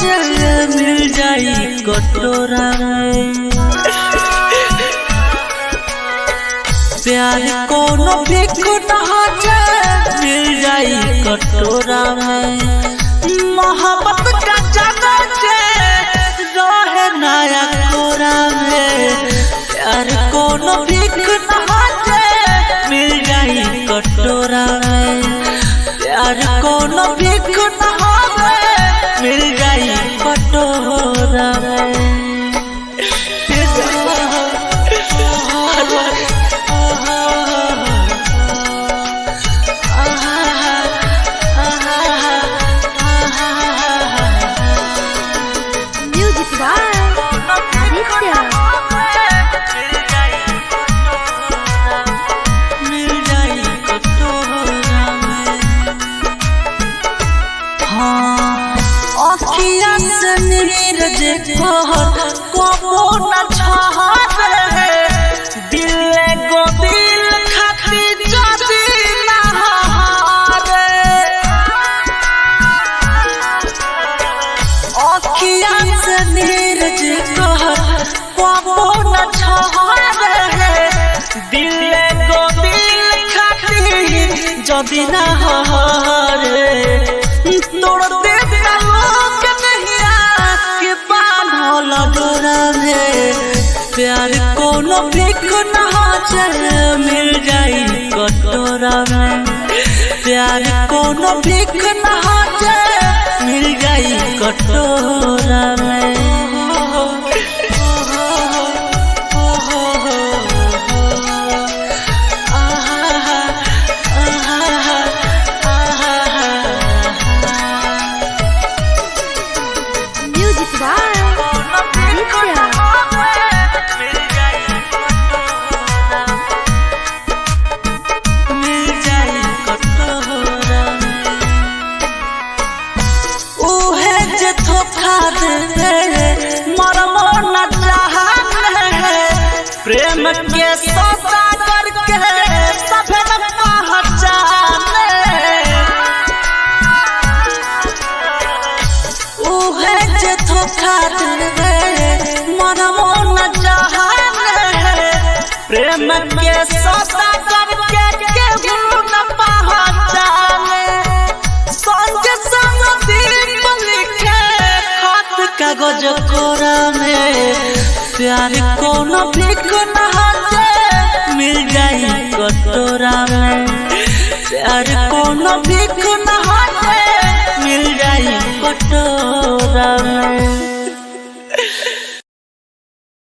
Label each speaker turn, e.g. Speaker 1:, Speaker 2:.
Speaker 1: मिल जाई कटोरा में। प्यार कोनो भीख नहाचे मिल जाई कटोरा में। मोहब्बत का जाना चे रहे नया कोरा में। प्यार कोनो भीख नहाचे मिल जाई कटोरा में। प्यार कोनो भीख नहाचे मिल जाई कटोरा में। कबो न छहारे दिल गो दिल खातिर जदी न हारे। अखिया से नीरज कहर कबो न छहारे दिल गो दिल खातिर जदी न हारे। तोड़ दे प्यार कोनो भीख नहाचे मिल जाई कटोरा में। प्यार कोनो भीख नहाचे मिल जाई कटोरा में। प्रेम के सौदा करके सभे पहचाने उहे जे धोखा दे मनमो न जाने। प्रेम के सौदा करके केहू न पहचाने। संग संग दिल लिखे खत कागज कोरा में। प्यार कोनो भीख नहाचे मिल जाई कटोरा में। प्यार कोनो भीख